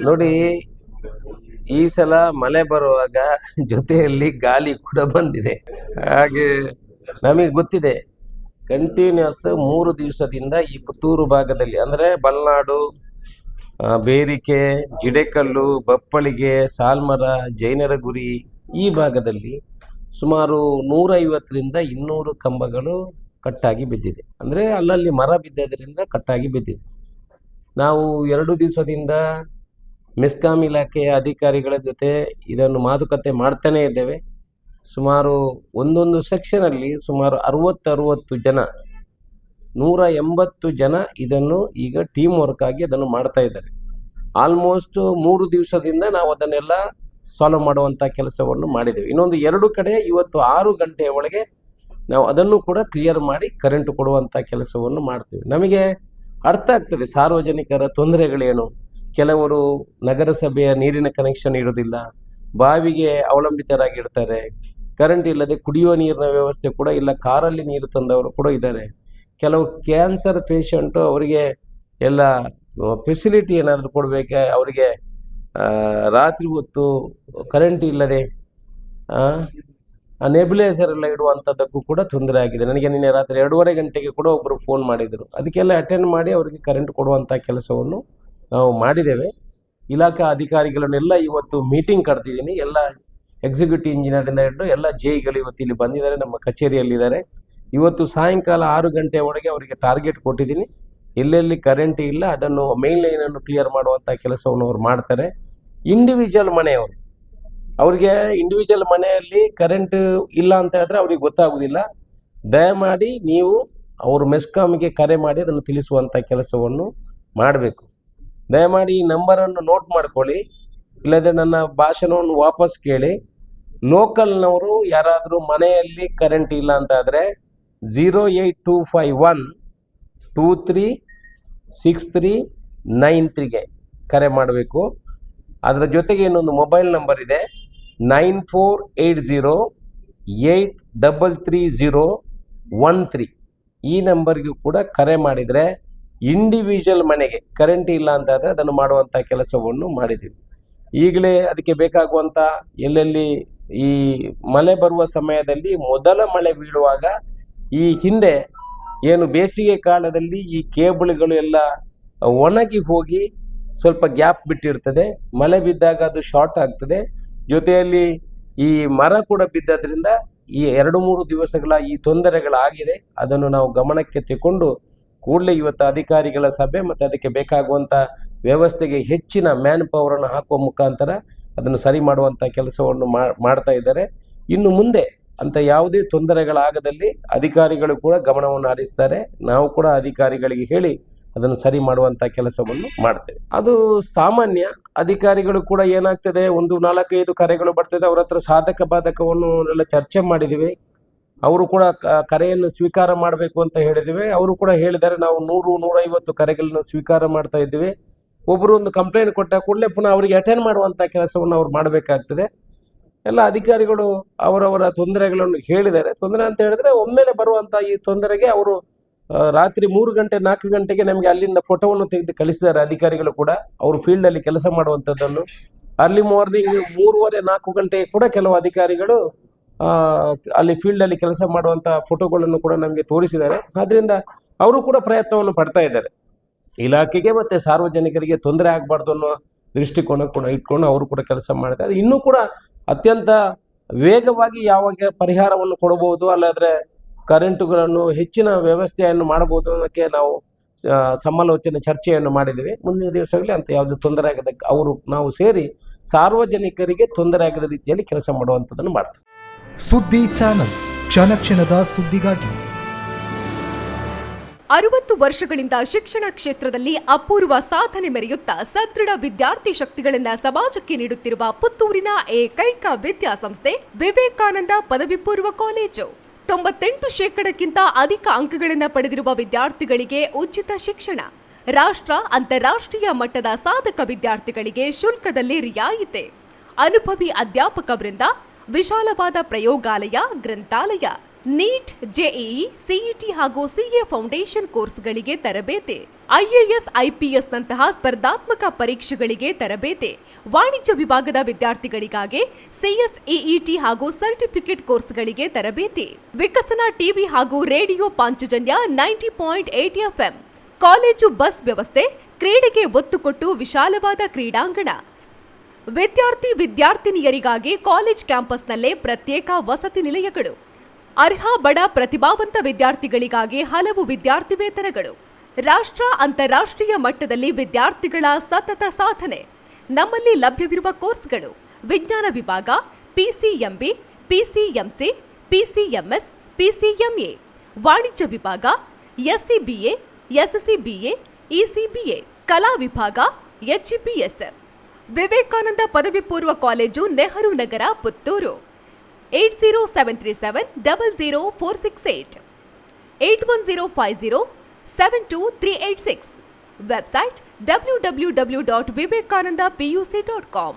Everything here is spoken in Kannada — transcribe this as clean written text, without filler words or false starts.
ನೋಡಿ, ಈ ಸಲ ಮಳೆ ಬರುವಾಗ ಜೊತೆಯಲ್ಲಿ ಗಾಳಿ ಕೂಡ ಬಂದಿದೆ. ಹಾಗೆ ನಮಗೆ ಗೊತ್ತಿದೆ, ಕಂಟಿನ್ಯೂಸ್ 3 ದಿವಸದಿಂದ ಈ ಪುತ್ತೂರು ಭಾಗದಲ್ಲಿ ಅಂದರೆ ಬಲ್ನಾಡು, ಬೇರಿಕೆ, ಜಿಡೆಕಲ್ಲು, ಬಪ್ಪಳಿಗೆ, ಸಾಲ್ಮರ, ಜೈನರಗುರಿ ಈ ಭಾಗದಲ್ಲಿ ಸುಮಾರು 150ರಿಂದ 200 ಕಂಬಗಳು ಕಟ್ಟಾಗಿ ಬಿದ್ದಿದೆ. ಅಂದರೆ ಅಲ್ಲಲ್ಲಿ ಮರ ಬಿದ್ದದ್ರಿಂದ ಕಟ್ಟಾಗಿ ಬಿದ್ದಿದೆ. ನಾವು 2 ದಿವಸದಿಂದ ಮೆಸ್ಕಾಂ ಇಲಾಖೆಯ ಅಧಿಕಾರಿಗಳ ಜೊತೆ ಇದನ್ನು ಮಾತುಕತೆ ಮಾಡ್ತಾನೇ ಇದ್ದೇವೆ. ಸುಮಾರು ಒಂದೊಂದು ಸೆಕ್ಷನಲ್ಲಿ ಸುಮಾರು 60 ಜನ, 180 ಜನ ಇದನ್ನು ಈಗ ಟೀಮ್ ವರ್ಕ್ ಆಗಿ ಅದನ್ನು ಮಾಡ್ತಾ ಇದ್ದಾರೆ. ಆಲ್ಮೋಸ್ಟ್ 3 ದಿವಸದಿಂದ ನಾವು ಅದನ್ನೆಲ್ಲ ಸಾಲ್ವ್ ಮಾಡುವಂಥ ಕೆಲಸವನ್ನು ಮಾಡಿದ್ದೇವೆ. ಇನ್ನೊಂದು 2 ಕಡೆ ಇವತ್ತು 6 ಗಂಟೆಯ ಒಳಗೆ ನಾವು ಅದನ್ನು ಕೂಡ ಕ್ಲಿಯರ್ ಮಾಡಿ ಕರೆಂಟ್ ಕೊಡುವಂಥ ಕೆಲಸವನ್ನು ಮಾಡ್ತೀವಿ. ನಮಗೆ ಅರ್ಥ ಆಗ್ತದೆ ಸಾರ್ವಜನಿಕರ ತೊಂದರೆಗಳೇನು. ಕೆಲವರು ನಗರಸಭೆಯ ನೀರಿನ ಕನೆಕ್ಷನ್ ಇರೋದಿಲ್ಲ, ಬಾವಿಗೆ ಅವಲಂಬಿತರಾಗಿರ್ತಾರೆ, ಕರೆಂಟ್ ಇಲ್ಲದೆ ಕುಡಿಯುವ ನೀರಿನ ವ್ಯವಸ್ಥೆ ಕೂಡ ಇಲ್ಲ, ಕಾರಲ್ಲಿ ನೀರು ತಂದವರು ಕೂಡ ಇದ್ದಾರೆ. ಕೆಲವು ಕ್ಯಾನ್ಸರ್ ಪೇಷಂಟು, ಅವರಿಗೆ ಎಲ್ಲ ಫೆಸಿಲಿಟಿ ಏನಾದರೂ ಕೊಡಬೇಕೆ, ಅವರಿಗೆ ರಾತ್ರಿ ಹೊತ್ತು ಕರೆಂಟ್ ಇಲ್ಲದೆ ನೆಬ್ಯುಲೈಸರ್ ಎಲ್ಲ ಇಡುವಂಥದ್ದಕ್ಕೂ ಕೂಡ ತೊಂದರೆ ಆಗಿದೆ. ನನಗೆ ನಿನ್ನೆ ರಾತ್ರಿ 2:30 ಗಂಟೆಗೆ ಕೂಡ ಒಬ್ಬರು ಫೋನ್ ಮಾಡಿದರು. ಅದಕ್ಕೆಲ್ಲ ಅಟೆಂಡ್ ಮಾಡಿ ಅವರಿಗೆ ಕರೆಂಟ್ ಕೊಡುವಂಥ ಕೆಲಸವನ್ನು ನಾವು ಮಾಡಿದ್ದೇವೆ. ಇಲಾಖಾ ಅಧಿಕಾರಿಗಳನ್ನೆಲ್ಲ ಇವತ್ತು ಮೀಟಿಂಗ್ ಕರೆದಿದ್ದೀನಿ. ಎಲ್ಲ ಎಕ್ಸಿಕ್ಯೂಟಿವ್ ಇಂಜಿನಿಯರಿಂದ ಹಿಡಿದು ಎಲ್ಲ ಜೆಇಗಳು ಇವತ್ತು ಇಲ್ಲಿ ಬಂದಿದ್ದಾರೆ, ನಮ್ಮ ಕಚೇರಿಯಲ್ಲಿದ್ದಾರೆ. ಇವತ್ತು ಸಾಯಂಕಾಲ 6 ಗಂಟೆ ಒಳಗೆ ಅವರಿಗೆ ಟಾರ್ಗೆಟ್ ಕೊಟ್ಟಿದ್ದೀನಿ. ಎಲ್ಲೆಲ್ಲಿ ಕರೆಂಟ್ ಇಲ್ಲ ಅದನ್ನು ಮೇನ್ ಲೈನನ್ನು ಕ್ಲಿಯರ್ ಮಾಡುವಂಥ ಕೆಲಸವನ್ನು ಅವ್ರು ಮಾಡ್ತಾರೆ. ಇಂಡಿವಿಜುವಲ್ ಮನೆಯವರು, ಅವ್ರಿಗೆ ಇಂಡಿವಿಜುವಲ್ ಮನೆಯಲ್ಲಿ ಕರೆಂಟ್ ಇಲ್ಲ ಅಂತ ಹೇಳಿದ್ರೆ ಅವ್ರಿಗೆ ಗೊತ್ತಾಗೋದಿಲ್ಲ. ದಯಮಾಡಿ ನೀವು ಅವರು ಮೆಸ್ಕಾಮ್ಗೆ ಕರೆ ಮಾಡಿ ಅದನ್ನು ತಿಳಿಸುವಂಥ ಕೆಲಸವನ್ನು ಮಾಡಬೇಕು. ದಯಮಾಡಿ ಈ ನಂಬರನ್ನು ನೋಟ್ ಮಾಡ್ಕೊಳ್ಳಿ, ಇಲ್ಲದೆ ನನ್ನ ಭಾಷಣವನ್ನು ವಾಪಸ್ ಕೇಳಿ. ಲೋಕಲ್ನವರು ಯಾರಾದರೂ ಮನೆಯಲ್ಲಿ ಕರೆಂಟ್ ಇಲ್ಲ ಅಂತ ಆದರೆ 08251236393ಗೆ ಕರೆ ಮಾಡಬೇಕು. ಅದರ ಜೊತೆಗೆ ಇನ್ನೊಂದು ಮೊಬೈಲ್ ನಂಬರ್ ಇದೆ, 9480833013. ಈ ನಂಬರ್ಗೂ ಕೂಡ ಕರೆ ಮಾಡಿದರೆ ಇಂಡಿವಿಜುವಲ್ ಮನೆಗೆ ಕರೆಂಟ್ ಇಲ್ಲ ಅಂತ ಆದರೆ ಅದನ್ನು ಮಾಡುವಂಥ ಕೆಲಸವನ್ನು ಮಾಡಿದ್ದೀವಿ. ಈಗಲೇ ಅದಕ್ಕೆ ಬೇಕಾಗುವಂಥ ಎಲ್ಲೆಲ್ಲಿ ಈ ಮಳೆ ಬರುವ ಸಮಯದಲ್ಲಿ ಮೊದಲ ಮಳೆ ಬೀಳುವಾಗ ಈ ಹಿಂದೆ ಏನು ಬೇಸಿಗೆ ಕಾಲದಲ್ಲಿ ಈ ಕೇಬಲ್ಗಳು ಎಲ್ಲ ಒಣಗಿ ಹೋಗಿ ಸ್ವಲ್ಪ ಗ್ಯಾಪ್ ಬಿಟ್ಟಿರ್ತದೆ, ಮಳೆ ಬಿದ್ದಾಗ ಅದು ಶಾರ್ಟ್ ಆಗ್ತದೆ. ಜೊತೆಯಲ್ಲಿ ಈ ಮರ ಕೂಡ ಬಿದ್ದದ್ರಿಂದ ಈ 2-3 ದಿವಸಗಳ ಈ ತೊಂದರೆಗಳಾಗಿದೆ. ಅದನ್ನು ನಾವು ಗಮನಕ್ಕೆ ತಗೊಂಡು ಕೂಡಲೇ ಇವತ್ತು ಅಧಿಕಾರಿಗಳ ಸಭೆ ಮತ್ತು ಅದಕ್ಕೆ ಬೇಕಾಗುವಂಥ ವ್ಯವಸ್ಥೆಗೆ ಹೆಚ್ಚಿನ ಮ್ಯಾನ್ ಪವರನ್ನು ಹಾಕುವ ಮುಖಾಂತರ ಅದನ್ನು ಸರಿ ಮಾಡುವಂಥ ಕೆಲಸವನ್ನು ಮಾಡ್ತಾ ಇದ್ದಾರೆ. ಇನ್ನು ಮುಂದೆ ಅಂತ ಯಾವುದೇ ತೊಂದರೆಗಳಾಗದಲ್ಲಿ ಅಧಿಕಾರಿಗಳು ಕೂಡ ಗಮನವನ್ನು ಹರಿಸ್ತಾರೆ. ನಾವು ಕೂಡ ಅಧಿಕಾರಿಗಳಿಗೆ ಹೇಳಿ ಅದನ್ನು ಸರಿ ಮಾಡುವಂಥ ಕೆಲಸವನ್ನು ಮಾಡ್ತೇವೆ. ಅದು ಸಾಮಾನ್ಯ. ಅಧಿಕಾರಿಗಳು ಕೂಡ ಏನಾಗ್ತದೆ, 4-5 ಕರೆಗಳು ಬರ್ತದೆ, ಅವ್ರ ಹತ್ರ ಸಾಧಕ ಬಾಧಕವನ್ನು ಎಲ್ಲ ಚರ್ಚೆ ಮಾಡಿದ್ದೀವಿ. ಅವರು ಕೂಡ ಕರೆಯನ್ನು ಸ್ವೀಕಾರ ಮಾಡಬೇಕು ಅಂತ ಹೇಳಿದ್ದೀವಿ. ಅವರು ಕೂಡ ಹೇಳಿದ್ದಾರೆ, ನಾವು 100-150 ಕರೆಗಳನ್ನು ಸ್ವೀಕಾರ ಮಾಡ್ತಾ ಇದ್ದೀವಿ. ಒಬ್ಬರು ಒಂದು ಕಂಪ್ಲೇಂಟ್ ಕೊಟ್ಟ ಕೂಡಲೇ ಪುನಃ ಅವರಿಗೆ ಅಟೆಂಡ್ ಮಾಡುವಂಥ ಕೆಲಸವನ್ನು ಅವ್ರು ಮಾಡಬೇಕಾಗ್ತದೆ. ಎಲ್ಲ ಅಧಿಕಾರಿಗಳು ಅವರವರ ತೊಂದರೆಗಳನ್ನು ಹೇಳಿದ್ದಾರೆ. ತೊಂದರೆ ಅಂತ ಹೇಳಿದ್ರೆ ಒಮ್ಮೆಲೆ ಬರುವಂಥ ಈ ತೊಂದರೆಗೆ ಅವರು ರಾತ್ರಿ 3 ಗಂಟೆ 4 ಗಂಟೆಗೆ ನಮಗೆ ಅಲ್ಲಿಂದ ಫೋಟೋವನ್ನು ತೆಗೆದು ಕಳಿಸಿದ್ದಾರೆ. ಅಧಿಕಾರಿಗಳು ಕೂಡ ಅವರು ಫೀಲ್ಡಲ್ಲಿ ಕೆಲಸ ಮಾಡುವಂಥದ್ದನ್ನು ಅರ್ಲಿ ಮಾರ್ನಿಂಗ್ 3:30-4 ಗಂಟೆಗೆ ಕೂಡ ಕೆಲವು ಅಧಿಕಾರಿಗಳು ಅಲ್ಲಿ ಫೀಲ್ಡಲ್ಲಿ ಕೆಲಸ ಮಾಡುವಂಥ ಫೋಟೋಗಳನ್ನು ಕೂಡ ನಮಗೆ ತೋರಿಸಿದ್ದಾರೆ. ಆದ್ದರಿಂದ ಅವರು ಕೂಡ ಪ್ರಯತ್ನವನ್ನು ಪಡ್ತಾ ಇದ್ದಾರೆ. ಇಲಾಖೆಗೆ ಮತ್ತು ಸಾರ್ವಜನಿಕರಿಗೆ ತೊಂದರೆ ಆಗಬಾರ್ದು ಅನ್ನೋ ದೃಷ್ಟಿಕೋನ ಕೂಡ ಇಟ್ಕೊಂಡು ಅವರು ಕೂಡ ಕೆಲಸ ಮಾಡ್ತಾರೆ. ಇನ್ನೂ ಕೂಡ ಅತ್ಯಂತ ವೇಗವಾಗಿ ಯಾವಾಗ ಪರಿಹಾರವನ್ನು ಕೊಡಬಹುದು, ಅಲ್ಲಾದರೆ ಕರೆಂಟುಗಳನ್ನು ಹೆಚ್ಚಿನ ವ್ಯವಸ್ಥೆಯನ್ನು ಮಾಡಬಹುದು ಅನ್ನೋಕ್ಕೆ ನಾವು ಸಮಾಲೋಚನೆ ಚರ್ಚೆಯನ್ನು ಮಾಡಿದ್ದೀವಿ. ಮುಂದಿನ ದಿವಸಗಳಲ್ಲಿ ಅಂತ ಯಾವುದೇ ತೊಂದರೆ ಆಗದ ನಾವು ಸೇರಿ ಸಾರ್ವಜನಿಕರಿಗೆ ತೊಂದರೆ ಆಗದ ರೀತಿಯಲ್ಲಿ ಕೆಲಸ ಮಾಡುವಂಥದ್ದನ್ನು ಮಾಡ್ತೀವಿ. ಸುದ್ದಿ ಚಾನಲ್, ಕ್ಷಣ ಕ್ಷಣದ ಸುದ್ದಿಗಾಗಿ. 60 ವರ್ಷಗಳಿಂದ ಶಿಕ್ಷಣ ಕ್ಷೇತ್ರದಲ್ಲಿ ಅಪೂರ್ವ ಸಾಧನೆ ಮೆರೆಯುತ್ತಾ ಸದೃಢ ವಿದ್ಯಾರ್ಥಿ ಶಕ್ತಿಗಳಿಂದ ಸಮಾಜಕ್ಕೆ ನೀಡುತ್ತಿರುವ ಪುತ್ತೂರಿನ ಏಕೈಕ ವಿದ್ಯಾಸಂಸ್ಥೆ ವಿವೇಕಾನಂದ ಪದವಿ ಪೂರ್ವ ಕಾಲೇಜು. 98% ಅಧಿಕ ಅಂಕಗಳನ್ನು ಪಡೆದಿರುವ ವಿದ್ಯಾರ್ಥಿಗಳಿಗೆ ಉಚಿತ ಶಿಕ್ಷಣ, ರಾಷ್ಟ್ರ ಅಂತಾರಾಷ್ಟ್ರೀಯ ಮಟ್ಟದ ಸಾಧಕ ವಿದ್ಯಾರ್ಥಿಗಳಿಗೆ ಶುಲ್ಕದಲ್ಲಿ ರಿಯಾಯಿತಿ, ಅನುಭವಿ ಅಧ್ಯಾಪಕ ವೃಂದ, ವಿಶಾಲವಾದ ಪ್ರಯೋಗಾಲಯ, ಗ್ರಂಥಾಲಯ, ನೀಟ್, ಜೆಇಇ, ಸಿಇಟಿ ಹಾಗೂ ಸಿಎ ಫೌಂಡೇಶನ್ ಕೋರ್ಸ್ಗಳಿಗೆ ತರಬೇತಿ, ಐಎಎಸ್ ಐಪಿಎಸ್ ನಂತಹ ಸ್ಪರ್ಧಾತ್ಮಕ ಪರೀಕ್ಷೆಗಳಿಗೆ ತರಬೇತಿ. ವಾಣಿಜ್ಯ ವಿಭಾಗದ ವಿದ್ಯಾರ್ಥಿಗಳಿಗಾಗಿ ಸಿಎಸ್ಇಇಟಿ ಹಾಗೂ ಸರ್ಟಿಫಿಕೇಟ್ ಕೋರ್ಸ್ಗಳಿಗೆ ತರಬೇತಿ. ವಿಕಸನ ಟಿವಿ ಹಾಗೂ radio Panchajanya 90.8 FM. College bus ವ್ಯವಸ್ಥೆ, ಕ್ರೀಡೆಗೆ ಒತ್ತು ಕೊಟ್ಟು ವಿಶಾಲವಾದ ಕ್ರೀಡಾಂಗಣ. ವಿದ್ಯಾರ್ಥಿನಿಯರಿಗಾಗಿ ಕಾಲೇಜ್ ಕ್ಯಾಂಪಸ್ನಲ್ಲೇ ಪ್ರತ್ಯೇಕ ವಸತಿ ನಿಲಯಗಳು. ಅರ್ಹ ಬಡ ಪ್ರತಿಭಾವಂತ ವಿದ್ಯಾರ್ಥಿಗಳಿಗಾಗಿ ಹಲವು ವಿದ್ಯಾರ್ಥಿ ವೇತನಗಳು. ರಾಷ್ಟ್ರ ಅಂತಾರಾಷ್ಟ್ರೀಯ ಮಟ್ಟದಲ್ಲಿ ವಿದ್ಯಾರ್ಥಿಗಳ ಸತತ ಸಾಧನೆ. ನಮ್ಮಲ್ಲಿ ಲಭ್ಯವಿರುವ ಕೋರ್ಸ್ಗಳು: ವಿಜ್ಞಾನ ವಿಭಾಗ, ಪಿಸಿಎಂಬಿ, ಪಿಸಿಎಂಸಿ, ಪಿಸಿಎಂಎಸ್, ಪಿಸಿಎಂಎ. ವಾಣಿಜ್ಯ ವಿಭಾಗ, ಎಸ್ಸಿಬಿಎ, ಎಸ್ಸಿಬಿಎ, ಇಸಿಬಿಎ. ಕಲಾ ವಿಭಾಗ, ಎಚ್ಇಪಿಎಸ್. ವಿವೇಕಾನಂದ ಪದವಿ ಪೂರ್ವ college, Nehru Nagar, Puttur. 8073700468, 8105072386. Website www.vivekanandapuc.com.